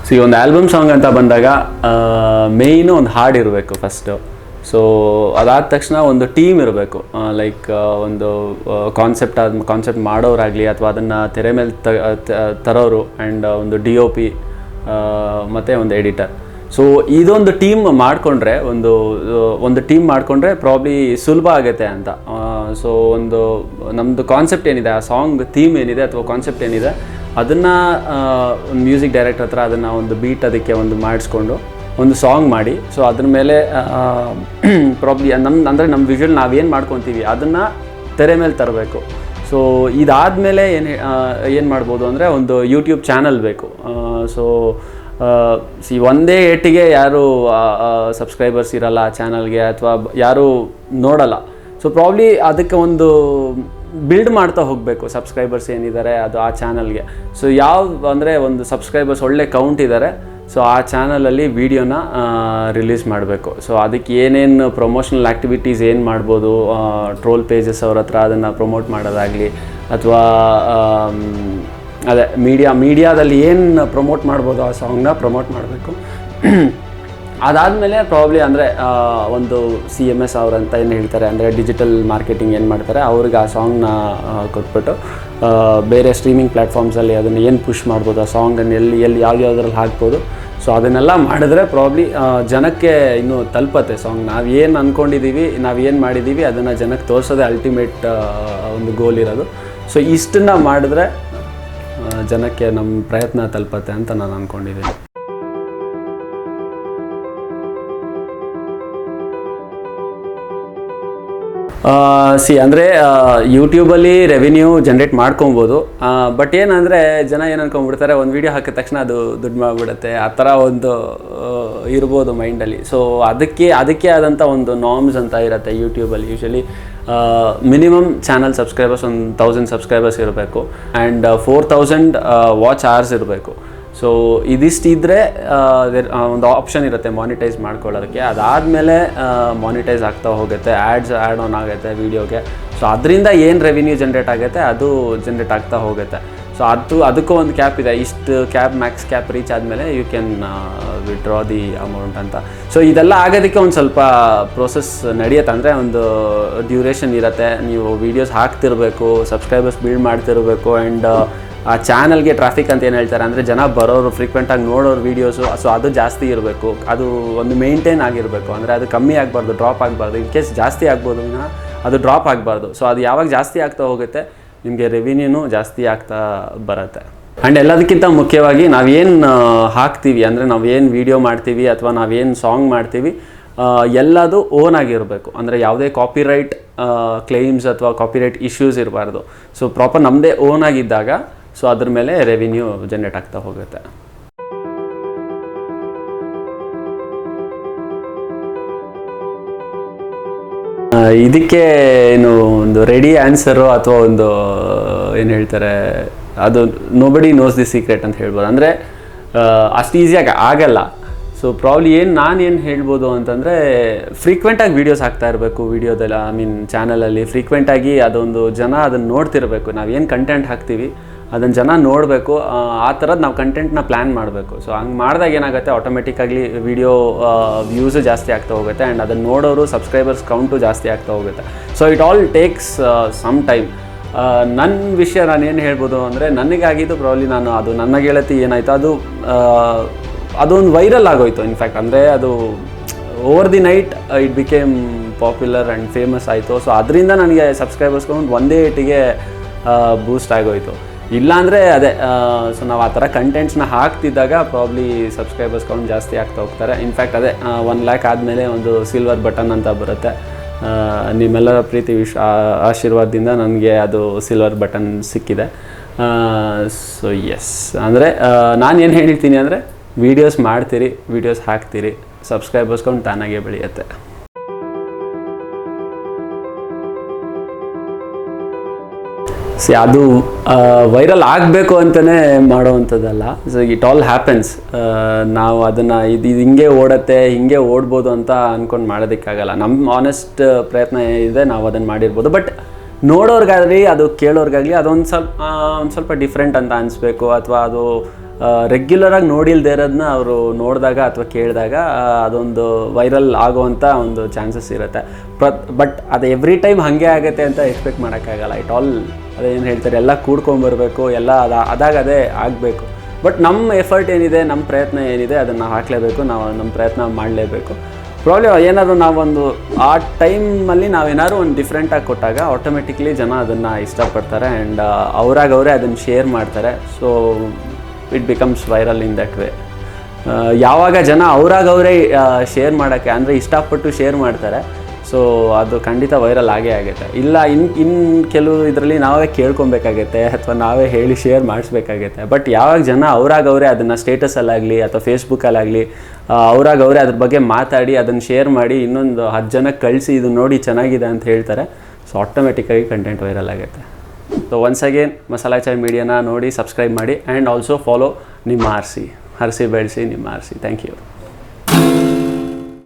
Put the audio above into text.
C ಒಂದು album song ಅಂತ ಬಂದಾಗ ಮೇಯ್ನು ಒಂದು ಹಾಡು ಇರಬೇಕು ಫಸ್ಟು. ಸೊ ಅದಾದ ತಕ್ಷಣ ಒಂದು ಟೀಮ್ ಇರಬೇಕು, ಲೈಕ್ ಒಂದು ಕಾನ್ಸೆಪ್ಟ್ ಮಾಡೋರಾಗಲಿ ಅಥವಾ ಅದನ್ನು ತೆರೆ ಮೇಲೆ ತರೋರು ಆ್ಯಂಡ್ ಒಂದು DOP ಮತ್ತು ಒಂದು ಎಡಿಟರ್. ಸೊ ಇದೊಂದು ಟೀಮ್ ಮಾಡಿಕೊಂಡ್ರೆ ಒಂದು ಟೀಮ್ ಮಾಡಿಕೊಂಡ್ರೆ ಪ್ರಾಬ್ಲಿ ಸುಲಭ ಆಗುತ್ತೆ ಅಂತ. ಸೊ ನಮ್ಮದು ಕಾನ್ಸೆಪ್ಟ್ ಏನಿದೆ, ಆ ಸಾಂಗ್ ಥೀಮ್ ಏನಿದೆ ಅಥವಾ ಕಾನ್ಸೆಪ್ಟ್ ಏನಿದೆ, ಅದನ್ನು ಒಂದು ಮ್ಯೂಸಿಕ್ ಡೈರೆಕ್ಟರ್ ಹತ್ರ ಅದನ್ನು ಒಂದು ಬೀಟ್ ಅದಕ್ಕೆ ಒಂದು ಮಾಡಿಸ್ಕೊಂಡು ಒಂದು ಸಾಂಗ್ ಮಾಡಿ, ಸೊ ಅದ್ರ ಮೇಲೆ ಪ್ರಾಬ್ಲಿ ನಮ್ಮ ವಿಷುವಲ್ ನಾವೇನು ಮಾಡ್ಕೊತೀವಿ ಅದನ್ನು ತೆರೆ ಮೇಲೆ ತರಬೇಕು. ಸೊ ಇದಾದಮೇಲೆ ಏನು ಮಾಡ್ಬೋದು ಅಂದರೆ ಒಂದು ಯೂಟ್ಯೂಬ್ ಚಾನಲ್ ಬೇಕು. ಸೊ ಒಂದೇ ಏಟಿಗೆ ಯಾರು ಸಬ್ಸ್ಕ್ರೈಬರ್ಸ್ ಇರಲ್ಲ ಆ ಚಾನಲ್ಗೆ ಅಥವಾ ಯಾರು ನೋಡಲ್ಲ. ಸೊ ಪ್ರಾಬ್ಲಿ ಅದಕ್ಕೆ ಒಂದು ಬಿಲ್ಡ್ ಮಾಡ್ತಾ ಹೋಗಬೇಕು ಸಬ್ಸ್ಕ್ರೈಬರ್ಸ್ ಏನಿದ್ದಾರೆ ಅದು ಆ ಚಾನಲ್ಗೆ. ಸೊ ಅಂದರೆ ಒಂದು ಸಬ್ಸ್ಕ್ರೈಬರ್ಸ್ ಒಳ್ಳೆ ಕೌಂಟ್ ಇದ್ದಾರೆ, ಸೊ ಆ ಚಾನಲಲ್ಲಿ ವೀಡಿಯೋನ ರಿಲೀಸ್ ಮಾಡಬೇಕು. ಸೊ ಅದಕ್ಕೆ ಏನೇನು ಪ್ರಮೋಷನಲ್ ಆ್ಯಕ್ಟಿವಿಟೀಸ್ ಏನು ಮಾಡ್ಬೋದು, ಟ್ರೋಲ್ ಪೇಜಸ್ ಅವ್ರ ಹತ್ರ ಅದನ್ನು ಪ್ರಮೋಟ್ ಮಾಡೋದಾಗಲಿ ಅಥವಾ ಅದೇ ಮೀಡಿಯಾದಲ್ಲಿ ಏನು ಪ್ರಮೋಟ್ ಮಾಡ್ಬೋದು ಆ ಸಾಂಗ್ನ ಪ್ರಮೋಟ್ ಮಾಡಬೇಕು. ಅದಾದಮೇಲೆ ಪ್ರಾಬ್ಲಿ ಅಂದರೆ ಒಂದು CMS ಅವರಂತ ಏನು ಹೇಳ್ತಾರೆ ಅಂದರೆ ಡಿಜಿಟಲ್ ಮಾರ್ಕೆಟಿಂಗ್ ಏನು ಮಾಡ್ತಾರೆ ಅವ್ರಿಗೆ ಆ ಸಾಂಗ್ನ ಕೊಟ್ಬಿಟ್ಟು ಬೇರೆ ಸ್ಟ್ರೀಮಿಂಗ್ ಪ್ಲ್ಯಾಟ್ಫಾರ್ಮ್ಸಲ್ಲಿ ಅದನ್ನು ಏನು ಪುಷ್ ಮಾಡ್ಬೋದು, ಆ ಸಾಂಗನ್ನು ಎಲ್ಲಿ ಯಾವ್ದ್ರಲ್ಲಿ ಹಾಕ್ಬೋದು. ಸೊ ಅದನ್ನೆಲ್ಲ ಮಾಡಿದ್ರೆ ಪ್ರಾಬ್ಲಿ ಜನಕ್ಕೆ ಇನ್ನೂ ತಲುಪತ್ತೆ ಸಾಂಗ್. ನಾವೇನು ಅಂದ್ಕೊಂಡಿದ್ದೀವಿ, ನಾವೇನು ಮಾಡಿದ್ದೀವಿ ಅದನ್ನು ಜನಕ್ಕೆ ತೋರಿಸೋದೇ ಅಲ್ಟಿಮೇಟ್ ಒಂದು ಗೋಲ್ ಇರೋದು. ಸೊ ಇಷ್ಟನ್ನು ಮಾಡಿದ್ರೆ ಜನಕ್ಕೆ ನಮ್ಮ ಪ್ರಯತ್ನ ತಲುಪತ್ತೆ ಅಂತ ನಾನು ಅಂದ್ಕೊಂಡಿದ್ದೀನಿ. ಅಂದರೆ ಯೂಟ್ಯೂಬಲ್ಲಿ ರೆವಿನ್ಯೂ ಜನ್ರೇಟ್ ಮಾಡ್ಕೊಬೋದು, ಬಟ್ ಏನಂದರೆ ಜನ ಏನು ಅನ್ಕೊಂಡ್ಬಿಡ್ತಾರೆ, ಒಂದು ವೀಡಿಯೋ ಹಾಕಿದ ತಕ್ಷಣ ಅದು ದುಡ್ಡು ಮಾಡಿಬಿಡುತ್ತೆ, ಆ ಥರ ಒಂದು ಇರ್ಬೋದು ಮೈಂಡಲ್ಲಿ. ಸೊ ಅದಕ್ಕೆ ಆದಂಥ ಒಂದು ನಾರ್ಮ್ಸ್ ಅಂತ ಇರುತ್ತೆ ಯೂಟ್ಯೂಬಲ್ಲಿ. ಯೂಶ್ವಲಿ ಮಿನಿಮಮ್ ಚಾನಲ್ ಸಬ್ಸ್ಕ್ರೈಬರ್ಸ್ ಒಂದು 1000 ಸಬ್ಸ್ಕ್ರೈಬರ್ಸ್ ಇರಬೇಕು ಆ್ಯಂಡ್ 4000 ವಾಚ್ ಅವರ್ಸ್ ಇರಬೇಕು. ಸೊ ಇದಿಷ್ಟಿದ್ದರೆ ಒಂದು ಆಪ್ಷನ್ ಇರುತ್ತೆ ಮಾನಿಟೈಸ್ ಮಾಡ್ಕೊಳ್ಳೋದಕ್ಕೆ. ಅದಾದಮೇಲೆ ಮಾನಿಟೈಸ್ ಆಗ್ತಾ ಹೋಗುತ್ತೆ, ಆ್ಯಡ್ ಆನ್ ಆಗುತ್ತೆ ವೀಡಿಯೋಗೆ. ಸೊ ಅದರಿಂದ ಏನು ರೆವಿನ್ಯೂ ಜನ್ರೇಟ್ ಆಗುತ್ತೆ ಅದು ಜನ್ರೇಟ್ ಆಗ್ತಾ ಹೋಗುತ್ತೆ. ಸೊ ಅದಕ್ಕೂ ಒಂದು ಕ್ಯಾಪ್ ಇದೆ, ಇಷ್ಟು ಮ್ಯಾಕ್ಸ್ ಕ್ಯಾಪ್ ರೀಚ್ ಆದಮೇಲೆ you can withdraw the amount ಅಂತ. ಸೊ ಇದೆಲ್ಲ ಆಗೋದಕ್ಕೆ ಒಂದು ಸ್ವಲ್ಪ ಪ್ರೋಸೆಸ್ ನಡೆಯುತ್ತೆ, ಅಂದರೆ ಒಂದು ಡ್ಯೂರೇಷನ್ ಇರುತ್ತೆ. ನೀವು ವೀಡಿಯೋಸ್ ಹಾಕ್ತಿರಬೇಕು, ಸಬ್ಸ್ಕ್ರೈಬರ್ಸ್ ಬಿಲ್ಡ್ ಮಾಡ್ತಿರಬೇಕು ಆ್ಯಂಡ್ ಆ ಚಾನಲ್ಗೆ ಟ್ರಾಫಿಕ್ ಅಂತ ಏನು ಹೇಳ್ತಾರೆ ಅಂದರೆ ಜನ ಬರೋರು, ಫ್ರೀಕ್ವೆಂಟಾಗಿ ನೋಡೋರು ವೀಡಿಯೋಸು. ಸೊ ಅದು ಜಾಸ್ತಿ ಇರಬೇಕು, ಅದು ಒಂದು ಮೇಂಟೈನ್ ಆಗಿರಬೇಕು. ಅಂದರೆ ಅದು ಕಮ್ಮಿ ಆಗಬಾರ್ದು, ಡ್ರಾಪ್ ಆಗಬಾರ್ದು. ಇನ್ ಕೇಸ್ ಜಾಸ್ತಿ ಆಗ್ಬೋದು, ಅದು ಡ್ರಾಪ್ ಆಗಬಾರ್ದು. ಸೊ ಅದು ಯಾವಾಗ ಜಾಸ್ತಿ ಆಗ್ತಾ ಹೋಗುತ್ತೆ ನಿಮಗೆ ರೆವಿನ್ಯೂನು ಜಾಸ್ತಿ ಆಗ್ತಾ ಬರುತ್ತೆ. ಆ್ಯಂಡ್ ಎಲ್ಲದಕ್ಕಿಂತ ಮುಖ್ಯವಾಗಿ ನಾವೇನು ಹಾಕ್ತೀವಿ, ಅಂದರೆ ನಾವೇನು ವೀಡಿಯೋ ಮಾಡ್ತೀವಿ ಅಥವಾ ನಾವೇನು ಸಾಂಗ್ ಮಾಡ್ತೀವಿ ಎಲ್ಲದು ಓನ್ ಆಗಿರಬೇಕು. ಅಂದರೆ ಯಾವುದೇ ಕಾಪಿರೈಟ್ ಕ್ಲೇಮ್ಸ್ ಅಥವಾ ಕಾಪಿರೈಟ್ ಇಶ್ಯೂಸ್ ಇರಬಾರ್ದು. ಸೊ ಪ್ರಾಪರ್ ನಮ್ಮದೇ ಓನ್ ಆಗಿದ್ದಾಗ ಸೊ ಅದ್ರ ಮೇಲೆ ರೆವಿನ್ಯೂ ಜನ್ರೇಟ್ ಆಗ್ತಾ ಹೋಗುತ್ತೆ. ಇದಕ್ಕೆ ಏನು ಒಂದು ರೆಡಿ ಆನ್ಸರು ಅಥವಾ ಒಂದು ಏನು ಹೇಳ್ತಾರೆ, ಅದು ನೋಬಡಿ ನೋಸ್ ದಿ ಸೀಕ್ರೆಟ್ ಅಂತ ಹೇಳ್ಬೋದು. ಅಂದರೆ ಅಷ್ಟು ಈಸಿಯಾಗಿ ಆಗಲ್ಲ. ಸೊ ಪ್ರಾಬ್ಲಿ ನಾನೇನು ಹೇಳ್ಬೋದು ಅಂತಂದರೆ ಫ್ರೀಕ್ವೆಂಟಾಗಿ ವೀಡಿಯೋಸ್ ಹಾಕ್ತಾ ಇರಬೇಕು. ವೀಡಿಯೋದೆಲ್ಲ ಚಾನಲಲ್ಲಿ ಫ್ರೀಕ್ವೆಂಟಾಗಿ ಅದೊಂದು ಜನ ಅದನ್ನು ನೋಡ್ತಿರಬೇಕು. ನಾವೇನು ಕಂಟೆಂಟ್ ಹಾಕ್ತೀವಿ ಅದನ್ನು ಜನ ನೋಡಬೇಕು. ಆ ಥರದ್ದು ನಾವು ಕಂಟೆಂಟ್ನ ಪ್ಲ್ಯಾನ್ ಮಾಡಬೇಕು. ಸೊ ಹಂಗೆ ಮಾಡಿದಾಗ ಏನಾಗುತ್ತೆ, ಆಟೋಮೆಟಿಕ್ಕಾಗಿ ವೀಡಿಯೋ ವ್ಯೂಸು ಜಾಸ್ತಿ ಆಗ್ತಾ ಹೋಗುತ್ತೆ ಆ್ಯಂಡ್ ಅದನ್ನು ನೋಡೋರು ಸಬ್ಸ್ಕ್ರೈಬರ್ಸ್ ಕೌಂಟು ಜಾಸ್ತಿ ಆಗ್ತಾ ಹೋಗುತ್ತೆ. So it all takes some time. ನನ್ನ ವಿಷಯ ನಾನೇನು ಹೇಳ್ಬೋದು ಅಂದರೆ ನನಗಾಗಿದ್ದು ಪ್ರಾಬ್ಲಿ ಅದು ನನ್ನ ಗೆಳತಿ ಏನಾಯಿತು ಅದೊಂದು ವೈರಲ್ ಆಗೋಯ್ತು. ಇನ್ಫ್ಯಾಕ್ಟ್ ಅಂದರೆ ಅದು over the night it became popular and famous ಆಯಿತು. ಸೊ ಅದರಿಂದ ನನಗೆ ಸಬ್ಸ್ಕ್ರೈಬರ್ಸ್ ಕೌಂಟ್ ಒಂದೇ ಏಟಿಗೆ ಬೂಸ್ಟ್ ಆಗೋಯಿತು. ಇಲ್ಲಾಂದರೆ ಅದೇ ಸೊ ನಾವು ಆ ಥರ ಕಂಟೆಂಟ್ಸ್ನ ಹಾಕ್ತಿದ್ದಾಗ ಪ್ರಾಬ್ಲಿ ಸಬ್ಸ್ಕ್ರೈಬರ್ಸ್ ಕೌಂಟ್ ಜಾಸ್ತಿ ಆಗ್ತಾ ಹೋಗ್ತಾರೆ. ಇನ್ಫ್ಯಾಕ್ಟ್ ಅದೇ 1 lakh ಆದಮೇಲೆ ಒಂದು ಸಿಲ್ವರ್ ಬಟನ್ ಅಂತ ಬರುತ್ತೆ. ನಿಮ್ಮೆಲ್ಲರ ಪ್ರೀತಿ ಆಶೀರ್ವಾದದಿಂದ ನನಗೆ ಅದು ಸಿಲ್ವರ್ ಬಟನ್ ಸಿಕ್ಕಿದೆ. ಸೊ ಎಸ್, ಅಂದರೆ ನಾನು ಏನು ಹೇಳ್ತೀನಿ ಅಂದರೆ ವೀಡಿಯೋಸ್ ಮಾಡ್ತೀರಿ, ವೀಡಿಯೋಸ್ ಹಾಕ್ತೀರಿ, ಸಬ್ಸ್ಕ್ರೈಬರ್ಸ್ ಕೌಂಟ್ ತಾನಾಗೆ ಬೆಳೆಯುತ್ತೆ. ಅದು ವೈರಲ್ ಆಗಬೇಕು ಅಂತಲೇ ಮಾಡೋವಂಥದ್ದಲ್ಲ. So it all happens. ನಾವು ಅದನ್ನು ಇದು ಹಿಂಗೆ ಓಡುತ್ತೆ, ಹಿಂಗೆ ಓಡ್ಬೋದು ಅಂತ ಅಂದ್ಕೊಂಡು ಮಾಡೋದಕ್ಕಾಗಲ್ಲ. ನಮ್ಮ ಆನೆಸ್ಟ್ ಪ್ರಯತ್ನ ಇದೆ, ನಾವು ಅದನ್ನು ಮಾಡಿರ್ಬೋದು. ಬಟ್ ನೋಡೋರ್ಗಾಗಲಿ ಅದು ಕೇಳೋರ್ಗಾಗಲಿ ಅದೊಂದು ಸ್ವಲ್ಪ ಡಿಫ್ರೆಂಟ್ ಅಂತ ಅನಿಸ್ಬೇಕು, ಅಥವಾ ಅದು ರೆಗ್ಯುಲರಾಗಿ ನೋಡಿಲ್ದೇ ಇರೋದನ್ನ ಅವರು ನೋಡಿದಾಗ ಅಥವಾ ಕೇಳಿದಾಗ ಅದೊಂದು ವೈರಲ್ ಆಗೋವಂಥ ಒಂದು ಚಾನ್ಸಸ್ ಇರುತ್ತೆ. ಬಟ್ ಅದು ಎವ್ರಿ ಟೈಮ್ ಹಾಗೆ ಆಗುತ್ತೆ ಅಂತ ಎಕ್ಸ್ಪೆಕ್ಟ್ ಮಾಡೋಕ್ಕಾಗಲ್ಲ. ಇಟ್ ಆಲ್ ಅದೇನು ಹೇಳ್ತಾರೆ, ಎಲ್ಲ ಕೂಡ್ಕೊಂಬರ್ಬೇಕು, ಎಲ್ಲ ಅದೇ ಆಗಬೇಕು. ಬಟ್ ನಮ್ಮ ಎಫರ್ಟ್ ಏನಿದೆ, ನಮ್ಮ ಪ್ರಯತ್ನ ಏನಿದೆ ಅದನ್ನು ನಾವು ಹಾಕಲೇಬೇಕು, ನಾವು ನಮ್ಮ ಪ್ರಯತ್ನ ಮಾಡಲೇಬೇಕು. ಪ್ರಾಬ್ಲಮ್ ಏನಾದರೂ ನಾವೊಂದು ಆ ಟೈಮಲ್ಲಿ ನಾವೇನಾದ್ರು ಒಂದು ಡಿಫ್ರೆಂಟಾಗಿ ಕೊಟ್ಟಾಗ ಆಟೋಮೆಟಿಕ್ಲಿ ಜನ ಅದನ್ನು ಇಷ್ಟಪಡ್ತಾರೆ ಆ್ಯಂಡ್ ಅವರೇ ಅದನ್ನು ಶೇರ್ ಮಾಡ್ತಾರೆ. So it becomes viral in that way. ಯಾವಾಗ ಜನ ಅವರೇ ಶೇರ್ ಮಾಡೋಕ್ಕೆ ಅಂದರೆ ಇಷ್ಟಪಟ್ಟು ಶೇರ್ ಮಾಡ್ತಾರೆ, ಸೊ ಅದು ಖಂಡಿತ ವೈರಲ್ ಆಗೇ ಆಗುತ್ತೆ. ಇಲ್ಲ ಇನ್ನು ಕೆಲವು ಇದರಲ್ಲಿ ನಾವೇ ಕೇಳ್ಕೊಬೇಕಾಗತ್ತೆ ಅಥವಾ ನಾವೇ ಹೇಳಿ ಶೇರ್ ಮಾಡಿಸ್ಬೇಕಾಗತ್ತೆ. ಬಟ್ ಯಾವಾಗ ಜನ ಅವರೇ ಅದನ್ನು ಸ್ಟೇಟಸಲ್ಲಾಗಲಿ ಅಥವಾ ಫೇಸ್ಬುಕ್ಕಲ್ಲಾಗಲಿ ಅವರೇ ಅದ್ರ ಬಗ್ಗೆ ಮಾತಾಡಿ ಅದನ್ನು ಶೇರ್ ಮಾಡಿ ಇನ್ನೊಂದು 10 ಜನಕ್ಕೆ ಕಳಿಸಿ ಇದು ನೋಡಿ ಚೆನ್ನಾಗಿದೆ ಅಂತ ಹೇಳ್ತಾರೆ, ಸೊ ಆಟೋಮೆಟಿಕ್ಕಾಗಿ ಕಂಟೆಂಟ್ ವೈರಲ್ ಆಗುತ್ತೆ. ಸೊ ಒನ್ಸ್ ಅಗೇನ್ ಮಸಾಲಾ ಚಾಯ್ ಮೀಡಿಯಾನ ನೋಡಿ ಸಬ್ಸ್ಕ್ರೈಬ್ ಮಾಡಿ ಆ್ಯಂಡ್ ಆಲ್ಸೋ ಫಾಲೋ ನಿಮ್ಮ ಹರಿಸಿ ಬೆಳೆಸಿ ನಿಮ್ಮ ಆರ್ಸಿ. Thank you.